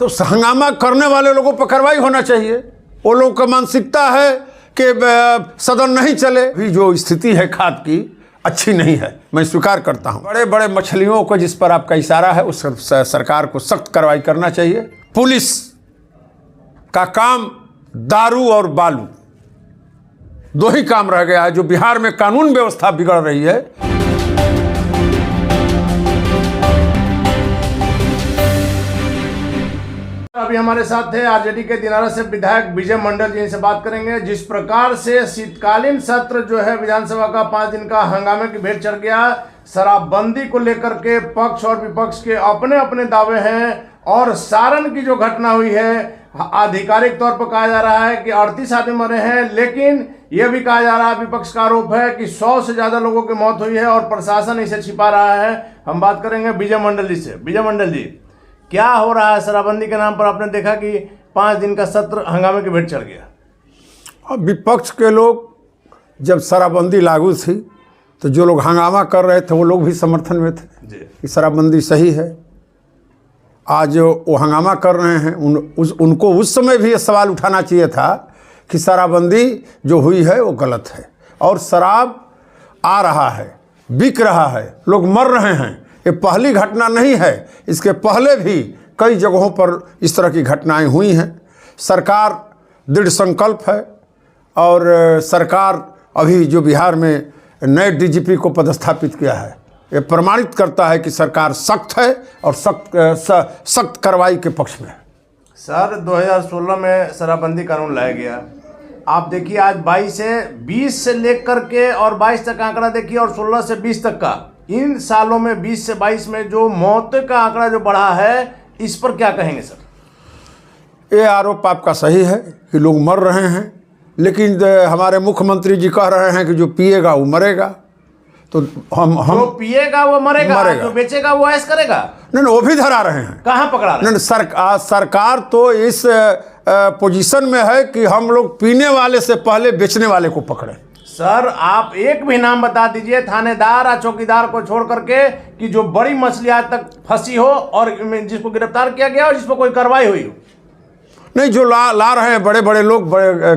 तो हंगामा करने वाले लोगों पर कार्रवाई होना चाहिए। वो लोग का मानसिकता है कि सदन नहीं चले। भी जो स्थिति है खाद की अच्छी नहीं है, मैं स्वीकार करता हूँ। बड़े बड़े मछलियों को जिस पर आपका इशारा है उस सरकार को सख्त कार्रवाई करना चाहिए। पुलिस का काम दारू और बालू दो ही काम रह गया है जो बिहार में कानून व्यवस्था बिगड़ रही है। अभी हमारे साथ थे आरजेडी के दिनारा से विधायक विजय मंडल जी, इनसे बात करेंगे। जिस प्रकार से शीतकालीन सत्र जो है विधानसभा का 5 दिन का हंगामे की भेंट चढ़ गया, शराबबंदी को लेकर के पक्ष और विपक्ष के अपने अपने दावे हैं। और सारण की जो घटना हुई है, आधिकारिक तौर पर कहा जा रहा है कि 38 आदमी मरे हैं, लेकिन यह भी कहा जा रहा है, विपक्ष का आरोप है कि 100 से ज्यादा लोगों की मौत हुई है और प्रशासन इसे छिपा रहा है। हम बात करेंगे विजय मंडल जी से। विजय मंडल जी, क्या हो रहा है शराबबंदी के नाम पर? आपने देखा कि 5 दिन का सत्र हंगामे की भेंट चढ़ गया। अब विपक्ष के लोग जब शराबबंदी लागू थी तो जो लोग हंगामा कर रहे थे वो लोग भी समर्थन में थे कि शराबबंदी सही है। आज वो हंगामा कर रहे हैं, उनको उस समय भी ये सवाल उठाना चाहिए था कि शराबबंदी जो हुई है वो गलत है और शराब आ रहा है, बिक रहा है, लोग मर रहे हैं। ये पहली घटना नहीं है, इसके पहले भी कई जगहों पर इस तरह की घटनाएं हुई हैं। सरकार दृढ़ संकल्प है और सरकार अभी जो बिहार में नए डीजीपी को पदस्थापित किया है, ये प्रमाणित करता है कि सरकार सख्त है और सख्त कार्रवाई के पक्ष में है। सर, 2016 में शराबबंदी कानून लाया गया। आप देखिए आज 20 से लेकर के और 22 तक आंकड़ा देखिए और 16 से 20 तक का, इन सालों में 20 से 22 में जो मौत का आंकड़ा जो बढ़ा है, इस पर क्या कहेंगे सर? ये आरोप आपका सही है कि लोग मर रहे हैं, लेकिन हमारे मुख्यमंत्री जी कह रहे हैं कि जो पिएगा वो मरेगा। तो हम जो पिएगा वो मरेगा, जो बेचेगा वो ऐश करेगा। नहीं, वो भी धरा रहे हैं। कहाँ पकड़ा रहे हैं? नहीं, सरकार तो इस पोजीशन में है कि हम लोग पीने वाले से पहले बेचने वाले को पकड़े। सर, आप एक भी नाम बता दीजिए थानेदार या चौकीदार को छोड़ करके कि जो बड़ी मछली आज तक फंसी हो और जिसको गिरफ्तार किया गया और जिस पर कोई कार्रवाई हुई हो। नहीं, जो ला रहे हैं बड़े बड़े लोग,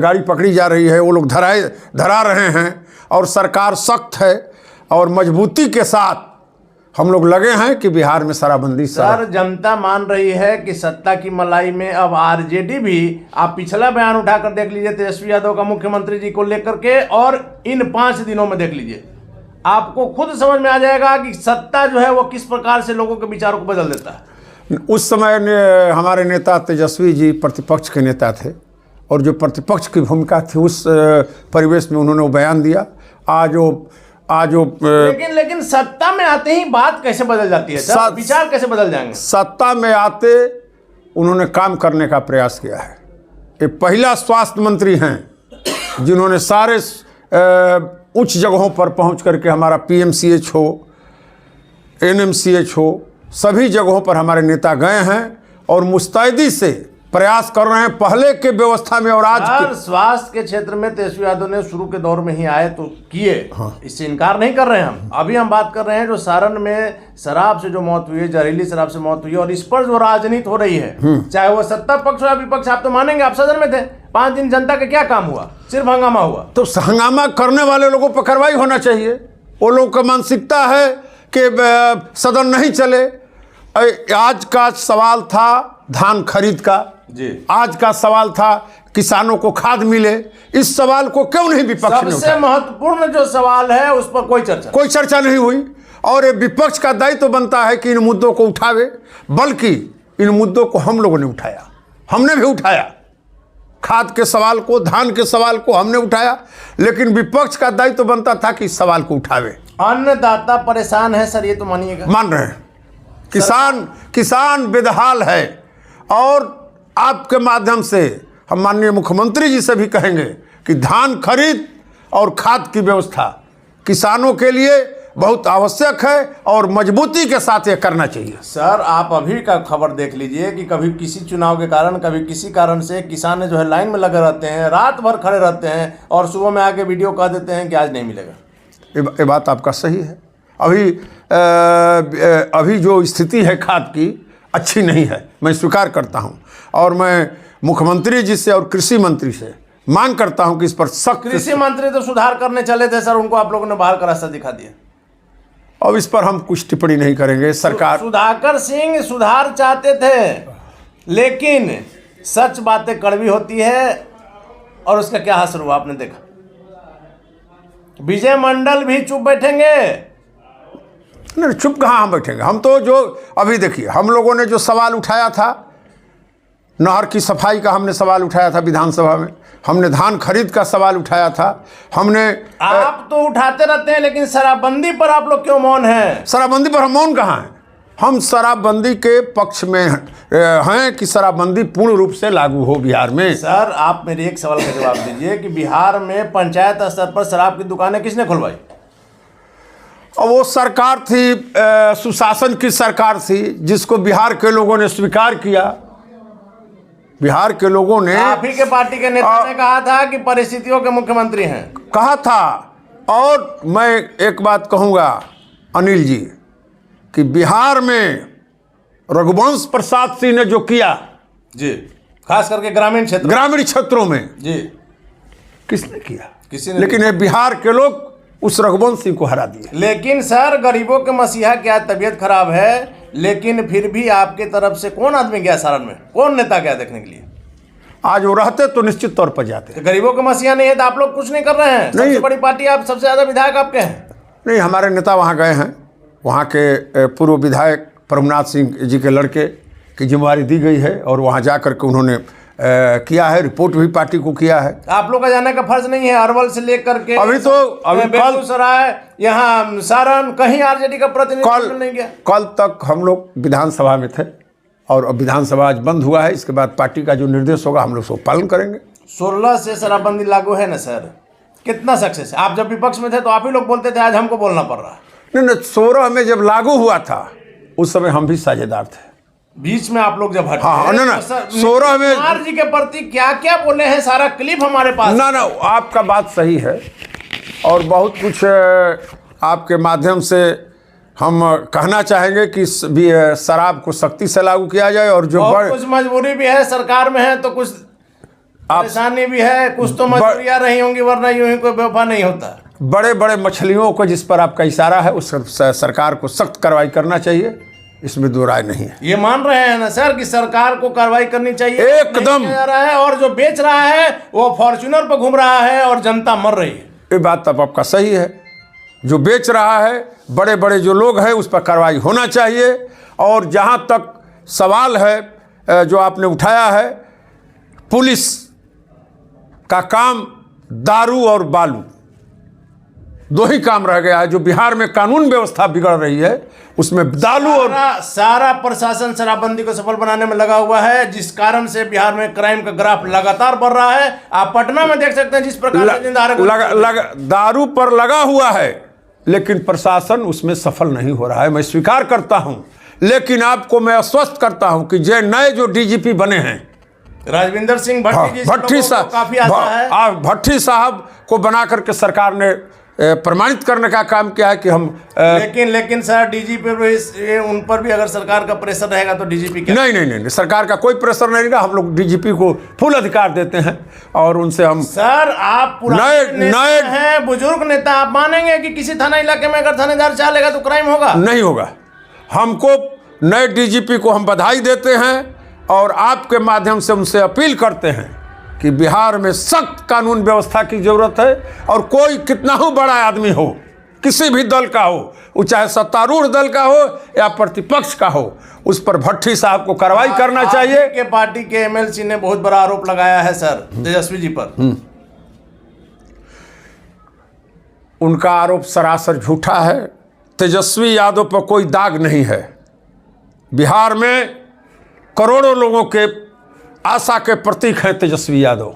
गाड़ी पकड़ी जा रही है, वो लोग धरा रहे हैं और सरकार सख्त है और मजबूती के साथ हम लोग लगे हैं कि बिहार में शराबबंदी। सर, जनता मान रही है कि सत्ता की मलाई में अब आरजेडी भी, आप पिछला बयान उठाकर देख लीजिए तेजस्वी यादव का मुख्यमंत्री जी को लेकर के, और इन 5 दिनों में देख लीजिए, आपको खुद समझ में आ जाएगा कि सत्ता जो है वो किस प्रकार से लोगों के विचारों को बदल देता है। उस समय हमारे नेता तेजस्वी जी प्रतिपक्ष के नेता थे और जो प्रतिपक्ष की भूमिका थी उस परिवेश में उन्होंने वो बयान दिया। आज लेकिन सत्ता में आते ही बात कैसे बदल जाती है सर? विचार कैसे बदल जाएंगे? सत्ता में आते उन्होंने काम करने का प्रयास किया है। ये पहला स्वास्थ्य मंत्री हैं जिन्होंने सारे उच्च जगहों पर पहुंच करके हमारा पीएमसीएच हो, एनएमसीएच हो, सभी जगहों पर हमारे नेता गए हैं और मुस्तैदी से प्रयास कर रहे हैं पहले के व्यवस्था में। और आज स्वास्थ्य के क्षेत्र में तेजस्वी यादव ने शुरू के दौर में ही आए तो किए, इससे इनकार नहीं कर रहे हैं हम। अभी हम बात कर रहे हैं जो सारण में शराब से जो मौत हुई है, जहरीली शराब से मौत हुई है, और इस पर जो राजनीति हो रही है, चाहे वो सत्ता पक्ष हो या विपक्ष। आप तो मानेंगे, आप सदन में थे 5 दिन, जनता का क्या काम हुआ? सिर्फ हंगामा हुआ। तो हंगामा करने वाले लोगों पर कार्रवाई होना चाहिए। वो लोग का मानसिकता है कि सदन नहीं चले। आज का सवाल था धान खरीद का जी, आज का सवाल था किसानों को खाद मिले। इस सवाल को क्यों नहीं विपक्ष ने उठाया? सबसे महत्वपूर्ण जो सवाल है उस पर कोई चर्चा नहीं हुई। और ये विपक्ष का दायित्व तो बनता है कि इन मुद्दों को उठावे, बल्कि इन मुद्दों को हम लोगों ने उठाया, हमने भी उठाया। खाद के सवाल को, धान के सवाल को हमने उठाया, लेकिन विपक्ष का दायित्व तो बनता था कि इस सवाल को उठावे। अन्नदाता परेशान है सर, ये तो मानिएगा। मान रहे हैं, किसान बेदहाल है। और आपके माध्यम से हम माननीय मुख्यमंत्री जी से भी कहेंगे कि धान खरीद और खाद की व्यवस्था किसानों के लिए बहुत आवश्यक है और मजबूती के साथ ये करना चाहिए। सर, आप अभी का खबर देख लीजिए कि कभी किसी चुनाव के कारण, कभी किसी कारण से किसान जो है लाइन में लगे रहते हैं, रात भर खड़े रहते हैं और सुबह में आके वीडियो कह देते हैं कि आज नहीं मिलेगा। ये बात आपका सही है। अभी जो स्थिति है खाद की अच्छी नहीं है, मैं स्वीकार करता हूं। और मैं मुख्यमंत्री जी से और कृषि मंत्री से मांग करता हूं कि इस पर सख्त। कृषि मंत्री तो सुधार करने चले थे सर, उनको आप लोगों ने बाहर का रास्ता दिखा दिया। अब इस पर हम कुछ टिप्पणी नहीं करेंगे। सरकार सुधाकर सिंह सुधार चाहते थे, लेकिन सच बातें कड़वी होती है और उसका क्या असर हुआ आपने देखा। विजय मंडल भी चुप बैठेंगे? नहीं, चुप कहाँ हम बैठेंगे। हम तो जो अभी देखिए, हम लोगों ने जो सवाल उठाया था, नहर की सफाई का हमने सवाल उठाया था विधानसभा में, हमने धान खरीद का सवाल उठाया था, हमने आप तो उठाते रहते हैं, लेकिन शराबबंदी पर आप लोग क्यों मौन हैं? शराबबंदी पर हम मौन कहाँ हैं। हम शराबबंदी के पक्ष में हैं कि शराबबंदी पूर्ण रूप से लागू हो बिहार में। सर आप मेरे एक सवाल का जवाब दीजिए कि बिहार में पंचायत स्तर पर शराब की दुकानें किसने खुलवाई? और वो सरकार थी, सुशासन की सरकार थी, जिसको बिहार के लोगों ने स्वीकार किया। बिहार के लोगों ने, आप ही के पार्टी के नेता ने कहा था कि परिस्थितियों के मुख्यमंत्री हैं, कहा था। और मैं एक बात कहूँगा अनिल जी, कि बिहार में रघुवंश प्रसाद सिंह ने जो किया जी, खास करके ग्रामीण क्षेत्रों में जी, किसने किया? किसी ने। लेकिन ये बिहार के लोग उस रघुवंश सिंह को हरा दिए। लेकिन सर गरीबों के मसीहा की आज तबीयत खराब है, लेकिन फिर भी आपके तरफ से कौन आदमी गया सारण में, कौन नेता गया देखने के लिए? आज वो रहते तो निश्चित तौर पर जाते। तो गरीबों के मसीहा नहीं है तो आप लोग कुछ नहीं कर रहे हैं। सबसे बड़ी पार्टी आप, सबसे ज्यादा विधायक आपके हैं। नहीं, हमारे नेता वहाँ गए हैं। वहाँ के पूर्व विधायक प्रभुनाथ सिंह जी के लड़के की जिम्मेवारी दी गई है और वहाँ जा कर के उन्होंने किया है, रिपोर्ट भी पार्टी को किया है। आप लोग का जाने का फर्ज नहीं है? अरवल से लेकर के अभी बेगूसराय, यहाँ सारण, कहीं आरजेडी का प्रतिनिधित्व नहीं गया। कल तक हम लोग विधानसभा में थे और अब विधानसभा आज बंद हुआ है। इसके बाद पार्टी का जो निर्देश होगा हम लोग उसको पालन करेंगे। 16 से शराबबंदी लागू है ना सर, कितना सक्सेस है? आप जब विपक्ष में थे तो आप ही लोग बोलते थे, आज हमको बोलना पड़ रहा है। नहीं, 16 में जब लागू हुआ था उस समय हम भी साझेदार थे। बीच में आप लोग जब हटे, हाँ, ना 16 में कुमार जी के प्रति क्या क्या बोले हैं, सारा क्लिप हमारे पास। ना आपका बात सही है और बहुत कुछ आपके माध्यम से हम कहना चाहेंगे कि शराब को सख्ती से लागू किया जाए। और जो कुछ मजबूरी भी है, सरकार में है तो कुछ परेशानी भी है, कुछ तो मजबूरियां रही होंगी, वरना यूं ही कोई व्यवहार नहीं होता। बड़े बड़े मछलियों को जिस पर आपका इशारा है उस सरकार को सख्त कार्रवाई करना चाहिए, इसमें दो राय नहीं है। ये मान रहे हैं ना सर कि सरकार को कार्रवाई करनी चाहिए? एकदम जा रहा है, और जो बेच रहा है वो फॉर्च्यूनर पर घूम रहा है और जनता मर रही है। ये बात तब आपका सही है। जो बेच रहा है, बड़े बड़े जो लोग हैं, उस पर कार्रवाई होना चाहिए। और जहाँ तक सवाल है जो आपने उठाया है, पुलिस का काम दारू और बालू दो ही काम रह गया है। जो बिहार में कानून व्यवस्था बिगड़ रही है उसमें दारू और सारा प्रशासन शराबबंदी को सफल बनाने में लगा हुआ है, जिस कारण से बिहार में क्राइम का ग्राफ लगातार बढ़ रहा है। आप पटना में देख सकते हैं जिस प्रकार से दारू पर लगा हुआ है, लेकिन प्रशासन उसमें सफल नहीं हो रहा है। मैं स्वीकार करता हूं, लेकिन आपको मैं आश्वस्त करता हूं कि नए जो डीजीपी बने हैं राजविंदर सिंह भट्टी साहब, काफी आशा है। भट्टी साहब को बना करके सरकार ने प्रमाणित करने का काम किया है कि हम लेकिन सर डीजीपी उन पर भी अगर सरकार का प्रेशर रहेगा तो डीजीपी क्या? नहीं, सरकार का कोई प्रेशर नहीं रहेगा। हम लोग डीजीपी को फुल अधिकार देते हैं और उनसे हम सर आप नए हैं, बुजुर्ग नेता, आप मानेंगे कि किसी थाना इलाके में अगर थानेदार चालेगा तो क्राइम होगा? नहीं होगा। हमको नए डीजीपी को हम बधाई देते हैं और आपके माध्यम से उनसे अपील करते हैं कि बिहार में सख्त कानून व्यवस्था की जरूरत है। और कोई कितना ही बड़ा आदमी हो, किसी भी दल का हो, वो चाहे सत्तारूढ़ दल का हो या प्रतिपक्ष का हो, उस पर भट्टी साहब को कार्रवाई करना चाहिए। के पार्टी के एमएलसी ने बहुत बड़ा आरोप लगाया है सर तेजस्वी जी पर। उनका आरोप सरासर झूठा है। तेजस्वी यादव पर कोई दाग नहीं है। बिहार में करोड़ों लोगों के आशा के प्रतीक हैं तेजस्वी यादव।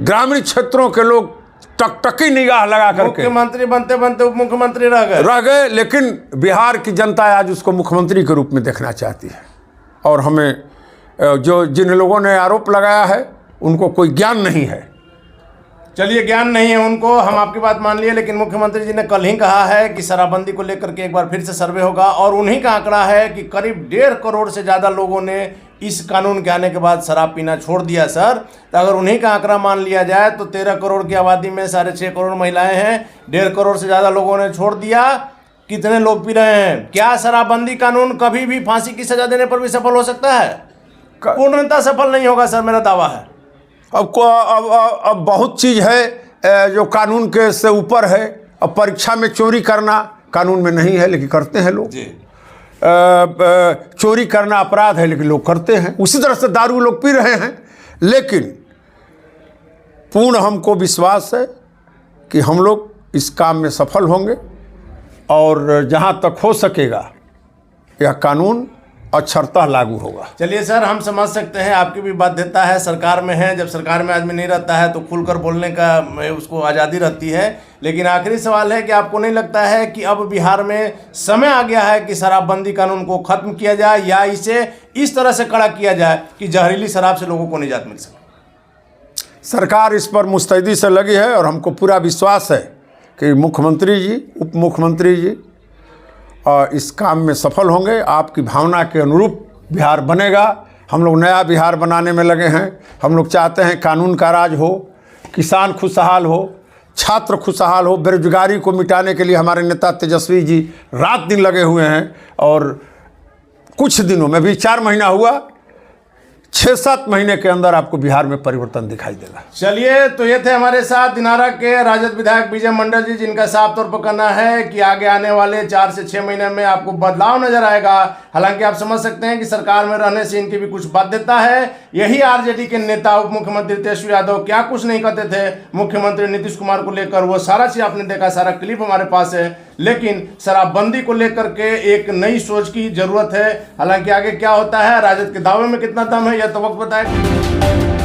ग्रामीण क्षेत्रों के लोग टकटकी निगाह लगा करके मुख्यमंत्री बनते बनते उप मुख्यमंत्री रह गए, लेकिन बिहार की जनता आज उसको मुख्यमंत्री के रूप में देखना चाहती है। और हमें जिन लोगों ने आरोप लगाया है उनको कोई ज्ञान नहीं है। चलिए, ज्ञान नहीं है उनको, हम आपकी बात मान लिए, लेकिन मुख्यमंत्री जी ने कल ही कहा है कि शराबबंदी को लेकर के एक बार फिर से सर्वे होगा, और उन्हीं का आंकड़ा है कि करीब 1.5 करोड़ से ज़्यादा लोगों ने इस कानून के आने के बाद शराब पीना छोड़ दिया सर। तो अगर उन्हीं का आंकड़ा मान लिया जाए तो 13 करोड़ की आबादी में 6.5 करोड़ महिलाएं हैं, 1.5 करोड़ से ज़्यादा लोगों ने छोड़ दिया। कितने लोग पी रहे हैं? क्या शराबबंदी कानून कभी भी फांसी की सजा देने पर भी सफल हो सकता है? पूर्णतः सफल नहीं होगा सर, मेरा दावा है। अब बहुत चीज़ है जो कानून के से ऊपर है। अब परीक्षा में चोरी करना कानून में नहीं है, लेकिन करते हैं लोग। चोरी करना अपराध है, लेकिन लोग करते हैं। उसी तरह से दारू लोग पी रहे हैं, लेकिन पूर्ण हमको विश्वास है कि हम लोग इस काम में सफल होंगे, और जहाँ तक हो सकेगा यह कानून अक्षरतः लागू होगा। चलिए सर, हम समझ सकते हैं, आपकी भी बाध्यता है, सरकार में है। जब सरकार में आदमी नहीं रहता है तो खुलकर बोलने का उसको आज़ादी रहती है। लेकिन आखिरी सवाल है कि आपको नहीं लगता है कि अब बिहार में समय आ गया है कि शराबबंदी कानून को ख़त्म किया जाए, या इसे इस तरह से कड़ा किया जाए कि जहरीली शराब से लोगों को निजात मिल सके? सरकार इस पर मुस्तैदी से लगी है, और हमको पूरा विश्वास है कि मुख्यमंत्री जी, उप मुख्यमंत्री जी इस काम में सफल होंगे। आपकी भावना के अनुरूप बिहार बनेगा। हम लोग नया बिहार बनाने में लगे हैं। हम लोग चाहते हैं कानून का राज हो, किसान खुशहाल हो, छात्र खुशहाल हो। बेरोजगारी को मिटाने के लिए हमारे नेता तेजस्वी जी रात दिन लगे हुए हैं, और कुछ दिनों में भी 4 महीना हुआ, 6-7 महीने के अंदर आपको बिहार में परिवर्तन दिखाई देगा। चलिए, तो ये थे हमारे साथ दिनारा के राजद विधायक विजय मंडल जी, जिनका साफ तौर पर कहना है कि आगे आने वाले 4 से 6 महीने में आपको बदलाव नजर आएगा। हालांकि आप समझ सकते हैं कि सरकार में रहने से इनकी भी कुछ बाध्यता है। यही आरजेडी के नेता उप मुख्यमंत्री तेजस्वी यादव क्या कुछ नहीं कहते थे मुख्यमंत्री नीतीश कुमार को लेकर, वो सारा चीज आपने देखा, सारा क्लिप हमारे पास है। लेकिन शराबबंदी को लेकर के एक नई सोच की जरूरत है। हालांकि आगे क्या होता है, राजद के दावे में कितना दम है, यह तो वक्त बताएगा।